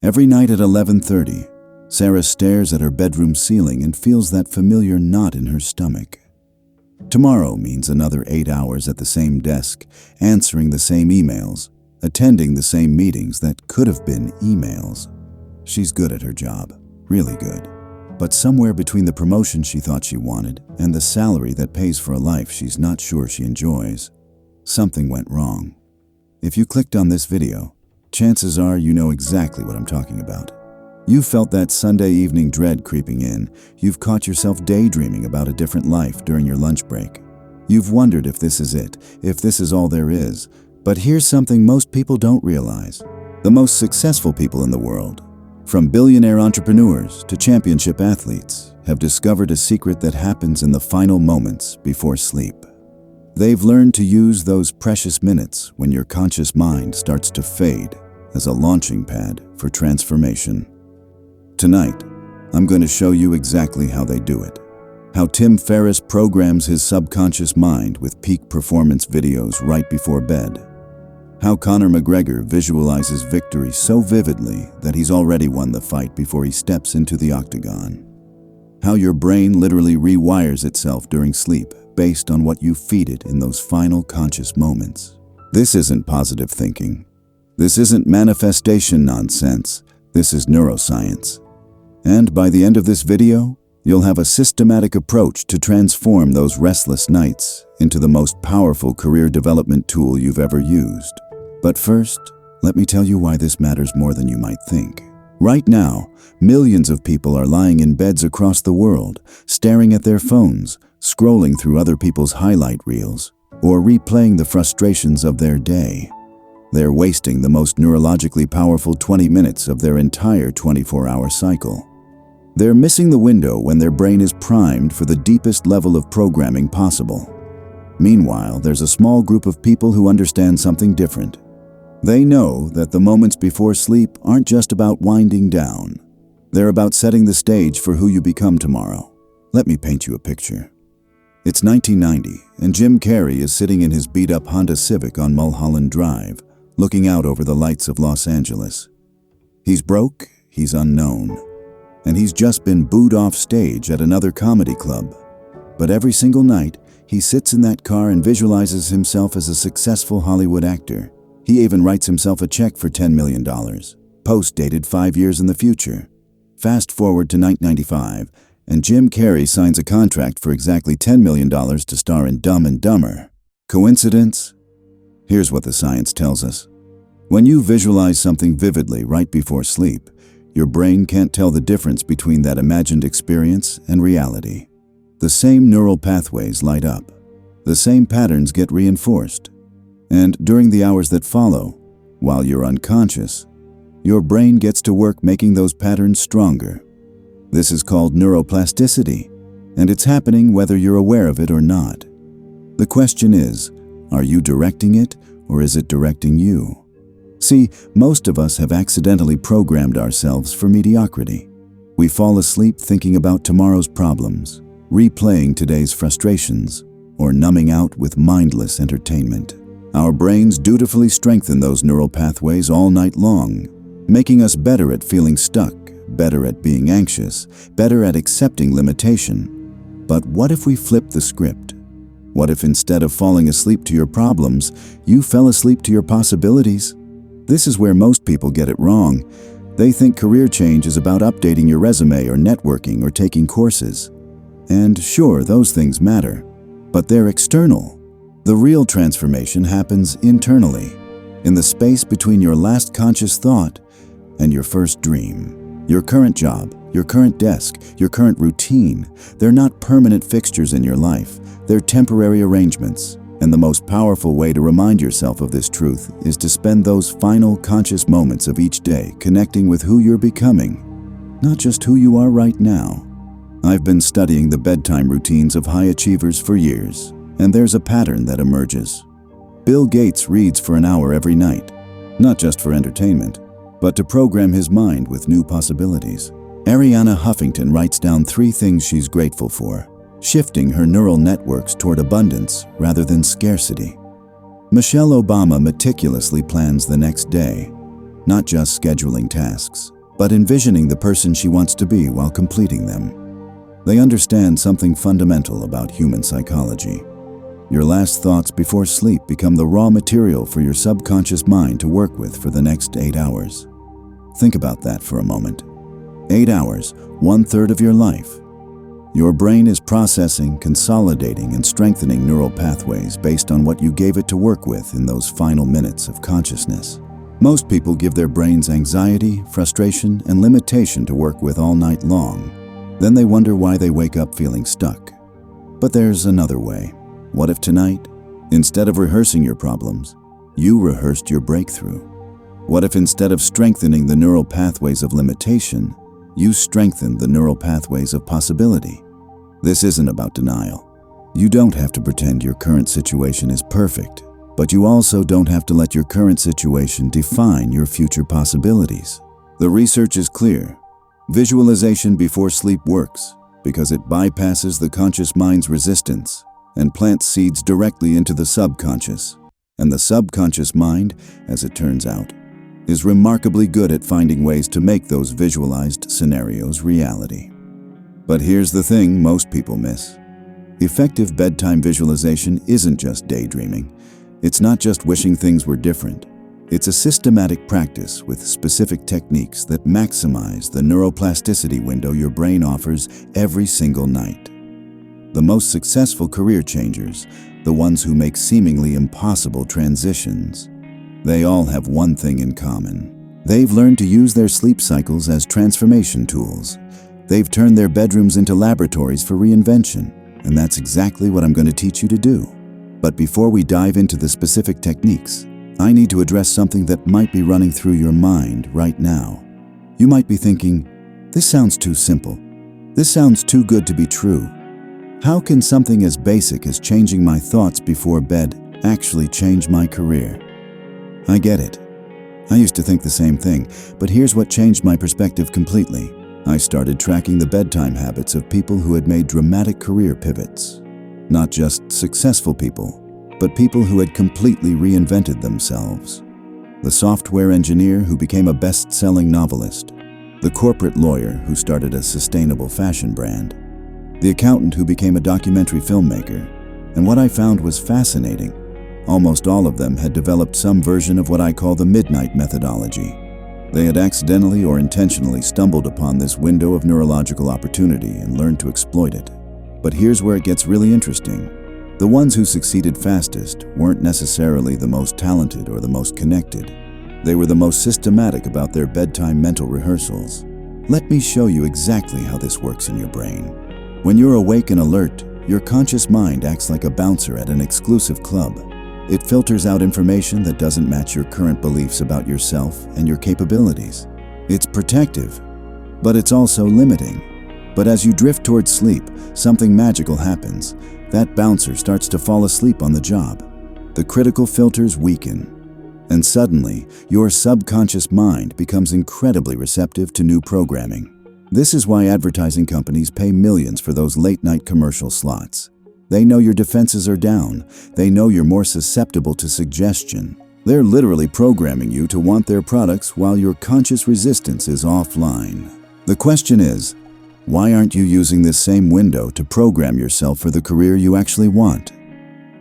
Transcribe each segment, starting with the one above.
Every night at 11:30, Sarah stares at her bedroom ceiling and feels that familiar knot in her stomach. Tomorrow means another 8 hours at the same desk, answering the same emails, attending the same meetings that could have been emails. She's good at her job, really good. But somewhere between the promotion she thought she wanted and the salary that pays for a life she's not sure she enjoys, something went wrong. If you clicked on this video, chances are you know exactly what I'm talking about. You felt that Sunday evening dread creeping in. You've caught yourself daydreaming about a different life during your lunch break. You've wondered if this is it, if this is all there is. But here's something most people don't realize. The most successful people in the world, from billionaire entrepreneurs to championship athletes, have discovered a secret that happens in the final moments before sleep. They've learned to use those precious minutes when your conscious mind starts to fade as a launching pad for transformation. Tonight, I'm going to show you exactly how they do it. How Tim Ferriss programs his subconscious mind with peak performance videos right before bed. How Conor McGregor visualizes victory so vividly that he's already won the fight before he steps into the octagon. How your brain literally rewires itself during sleep based on what you feed it in those final conscious moments. This isn't positive thinking. This isn't manifestation nonsense. This is neuroscience. And by the end of this video, you'll have a systematic approach to transform those restless nights into the most powerful career development tool you've ever used. But first, let me tell you why this matters more than you might think. Right now, millions of people are lying in beds across the world, staring at their phones, scrolling through other people's highlight reels, or replaying the frustrations of their day. They're wasting the most neurologically powerful 20 minutes of their entire 24-hour cycle. They're missing the window when their brain is primed for the deepest level of programming possible. Meanwhile, there's a small group of people who understand something different. They know that the moments before sleep aren't just about winding down. They're about setting the stage for who you become tomorrow. Let me paint you a picture. It's 1990, and Jim Carrey is sitting in his beat-up Honda Civic on Mulholland Drive, looking out over the lights of Los Angeles. He's broke, he's unknown, and he's just been booed off stage at another comedy club. But every single night, he sits in that car and visualizes himself as a successful Hollywood actor. He even writes himself a check for $10 million, post-dated 5 years in the future. Fast forward to 1995, and Jim Carrey signs a contract for exactly $10 million to star in Dumb and Dumber. Coincidence? Here's what the science tells us. When you visualize something vividly right before sleep, your brain can't tell the difference between that imagined experience and reality. The same neural pathways light up. The same patterns get reinforced. And during the hours that follow, while you're unconscious, your brain gets to work making those patterns stronger. This is called neuroplasticity, and it's happening whether you're aware of it or not. The question is, are you directing it, or is it directing you? See, most of us have accidentally programmed ourselves for mediocrity. We fall asleep thinking about tomorrow's problems, replaying today's frustrations, or numbing out with mindless entertainment. Our brains dutifully strengthen those neural pathways all night long, making us better at feeling stuck, better at being anxious, better at accepting limitation. But what if we flip the script? What if instead of falling asleep to your problems, you fell asleep to your possibilities? This is where most people get it wrong. They think career change is about updating your resume or networking or taking courses. And sure, those things matter, but they're external. The real transformation happens internally, in the space between your last conscious thought and your first dream. Your current job, your current desk, your current routine, they're not permanent fixtures in your life. They're temporary arrangements. And the most powerful way to remind yourself of this truth is to spend those final conscious moments of each day connecting with who you're becoming, not just who you are right now. I've been studying the bedtime routines of high achievers for years, and there's a pattern that emerges. Bill Gates reads for an hour every night, not just for entertainment, but to program his mind with new possibilities. Arianna Huffington writes down 3 things she's grateful for, shifting her neural networks toward abundance rather than scarcity. Michelle Obama meticulously plans the next day. not just scheduling tasks, but envisioning the person she wants to be while completing them. They understand something fundamental about human psychology. Your last thoughts before sleep become the raw material for your subconscious mind to work with for the next 8 hours. Think about that for a moment. 8 hours, 1/3 of your life. Your brain is processing, consolidating, and strengthening neural pathways based on what you gave it to work with in those final minutes of consciousness. Most people give their brains anxiety, frustration, and limitation to work with all night long. Then they wonder why they wake up feeling stuck. But there's another way. What if tonight, instead of rehearsing your problems, you rehearsed your breakthrough? What if instead of strengthening the neural pathways of limitation, you strengthened the neural pathways of possibility? This isn't about denial. You don't have to pretend your current situation is perfect, but you also don't have to let your current situation define your future possibilities. The research is clear. Visualization before sleep works because it bypasses the conscious mind's resistance and plants seeds directly into the subconscious. And the subconscious mind, as it turns out, is remarkably good at finding ways to make those visualized scenarios reality. But here's the thing most people miss. Effective bedtime visualization isn't just daydreaming. It's not just wishing things were different. It's a systematic practice with specific techniques that maximize the neuroplasticity window your brain offers every single night. The most successful career changers, the ones who make seemingly impossible transitions, they all have one thing in common. They've learned to use their sleep cycles as transformation tools. They've turned their bedrooms into laboratories for reinvention, and that's exactly what I'm going to teach you to do. But before we dive into the specific techniques, I need to address something that might be running through your mind right now. You might be thinking, this sounds too simple. This sounds too good to be true. How can something as basic as changing my thoughts before bed actually change my career? I get it. I used to think the same thing, but here's what changed my perspective completely. I started tracking the bedtime habits of people who had made dramatic career pivots. Not just successful people, but people who had completely reinvented themselves. The software engineer who became a best-selling novelist, the corporate lawyer who started a sustainable fashion brand, the accountant who became a documentary filmmaker. And what I found was fascinating. Almost all of them had developed some version of what I call the midnight methodology. They had accidentally or intentionally stumbled upon this window of neurological opportunity and learned to exploit it. But here's where it gets really interesting. The ones who succeeded fastest weren't necessarily the most talented or the most connected. They were the most systematic about their bedtime mental rehearsals. Let me show you exactly how this works in your brain. When you're awake and alert, your conscious mind acts like a bouncer at an exclusive club. It filters out information that doesn't match your current beliefs about yourself and your capabilities. It's protective, but it's also limiting. But as you drift towards sleep, something magical happens. That bouncer starts to fall asleep on the job. The critical filters weaken. And suddenly, your subconscious mind becomes incredibly receptive to new programming. This is why advertising companies pay millions for those late-night commercial slots. They know your defenses are down. They know you're more susceptible to suggestion. They're literally programming you to want their products while your conscious resistance is offline. The question is, why aren't you using this same window to program yourself for the career you actually want?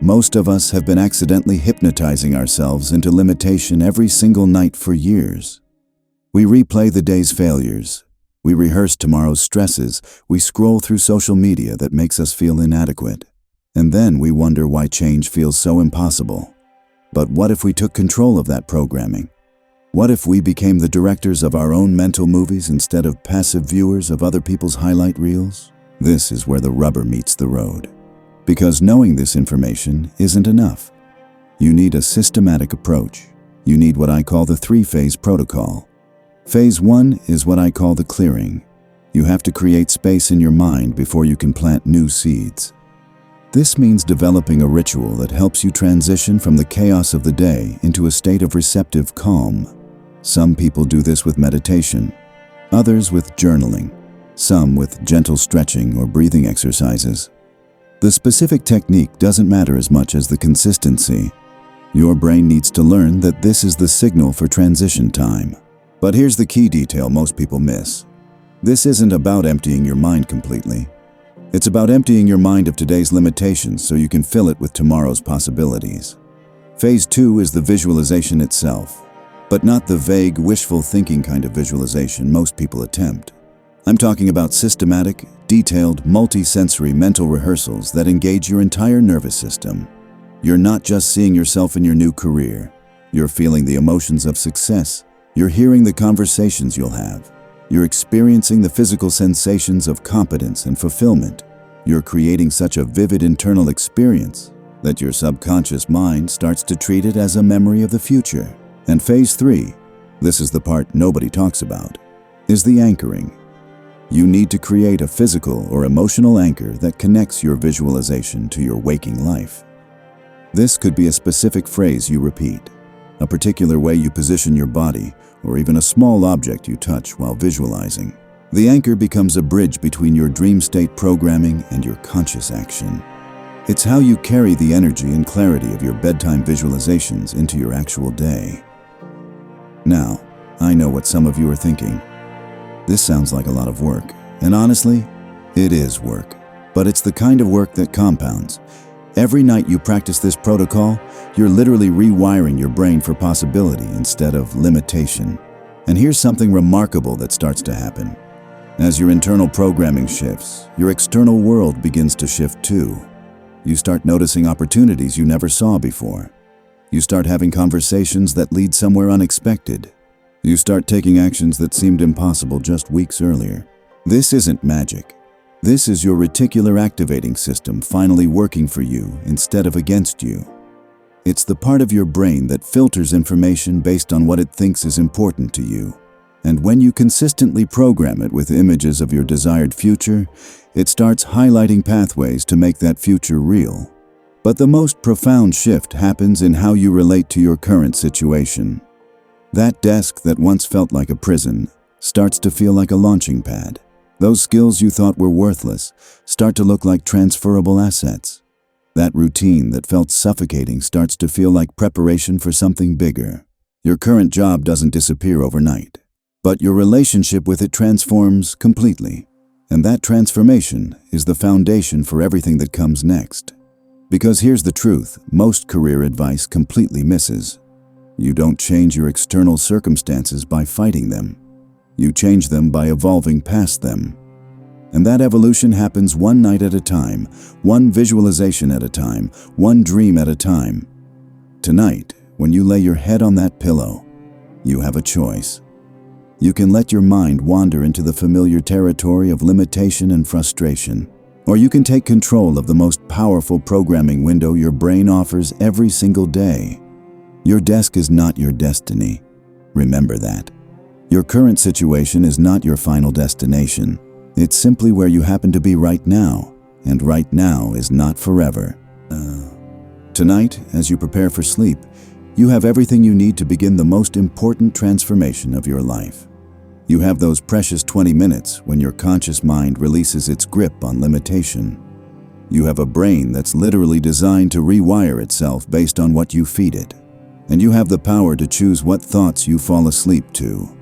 Most of us have been accidentally hypnotizing ourselves into limitation every single night for years. We replay the day's failures. We rehearse tomorrow's stresses. We scroll through social media that makes us feel inadequate. And then we wonder why change feels so impossible. But what if we took control of that programming? What if we became the directors of our own mental movies instead of passive viewers of other people's highlight reels? This is where the rubber meets the road. Because knowing this information isn't enough. You need a systematic approach. You need what I call the 3-phase protocol. Phase 1 is what I call the clearing. You have to create space in your mind before you can plant new seeds. This means developing a ritual that helps you transition from the chaos of the day into a state of receptive calm. Some people do this with meditation, others with journaling, some with gentle stretching or breathing exercises. The specific technique doesn't matter as much as the consistency. Your brain needs to learn that this is the signal for transition time. But here's the key detail most people miss. This isn't about emptying your mind completely. It's about emptying your mind of today's limitations so you can fill it with tomorrow's possibilities. Phase 2 is the visualization itself, but not the vague, wishful thinking kind of visualization most people attempt. I'm talking about systematic, detailed, multi-sensory mental rehearsals that engage your entire nervous system. You're not just seeing yourself in your new career. You're feeling the emotions of success. You're hearing the conversations you'll have. You're experiencing the physical sensations of competence and fulfillment. You're creating such a vivid internal experience that your subconscious mind starts to treat it as a memory of the future. And phase 3, this is the part nobody talks about, is the anchoring. You need to create a physical or emotional anchor that connects your visualization to your waking life. This could be a specific phrase you repeat, a particular way you position your body, or even a small object you touch while visualizing. The anchor becomes a bridge between your dream state programming and your conscious action. It's how you carry the energy and clarity of your bedtime visualizations into your actual day. Now, I know what some of you are thinking. This sounds like a lot of work, and honestly, it is work. But it's the kind of work that compounds. Every night you practice this protocol, you're literally rewiring your brain for possibility instead of limitation. And here's something remarkable that starts to happen. As your internal programming shifts, your external world begins to shift too. You start noticing opportunities you never saw before. You start having conversations that lead somewhere unexpected. You start taking actions that seemed impossible just weeks earlier. This isn't magic. This is your reticular activating system finally working for you instead of against you. It's the part of your brain that filters information based on what it thinks is important to you. And when you consistently program it with images of your desired future, it starts highlighting pathways to make that future real. But the most profound shift happens in how you relate to your current situation. That desk that once felt like a prison starts to feel like a launching pad. Those skills you thought were worthless start to look like transferable assets. That routine that felt suffocating starts to feel like preparation for something bigger. Your current job doesn't disappear overnight, but your relationship with it transforms completely. And that transformation is the foundation for everything that comes next. Because here's the truth, most career advice completely misses. You don't change your external circumstances by fighting them. You change them by evolving past them. And that evolution happens one night at a time, one visualization at a time, one dream at a time. Tonight, when you lay your head on that pillow, you have a choice. You can let your mind wander into the familiar territory of limitation and frustration, or you can take control of the most powerful programming window your brain offers every single day. Your desk is not your destiny. Remember that. Your current situation is not your final destination. It's simply where you happen to be right now, and right now is not forever. Tonight, as you prepare for sleep, you have everything you need to begin the most important transformation of your life. You have those precious 20 minutes when your conscious mind releases its grip on limitation. You have a brain that's literally designed to rewire itself based on what you feed it. And you have the power to choose what thoughts you fall asleep to.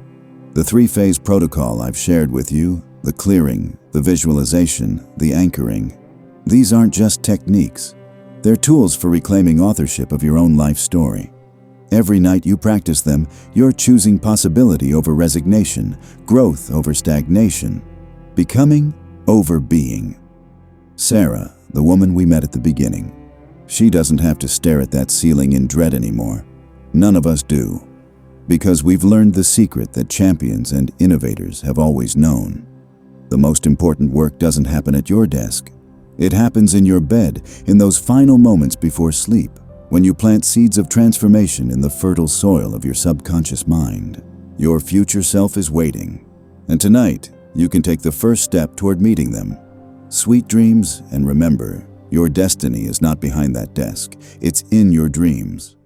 The 3-phase protocol I've shared with you, the clearing, the visualization, the anchoring, these aren't just techniques. They're tools for reclaiming authorship of your own life story. Every night you practice them, you're choosing possibility over resignation, growth over stagnation, becoming over being. Sarah, the woman we met at the beginning, she doesn't have to stare at that ceiling in dread anymore. None of us do, because we've learned the secret that champions and innovators have always known. The most important work doesn't happen at your desk. It happens in your bed, in those final moments before sleep, when you plant seeds of transformation in the fertile soil of your subconscious mind. Your future self is waiting, and tonight you can take the first step toward meeting them. Sweet dreams, and remember, your destiny is not behind that desk, it's in your dreams.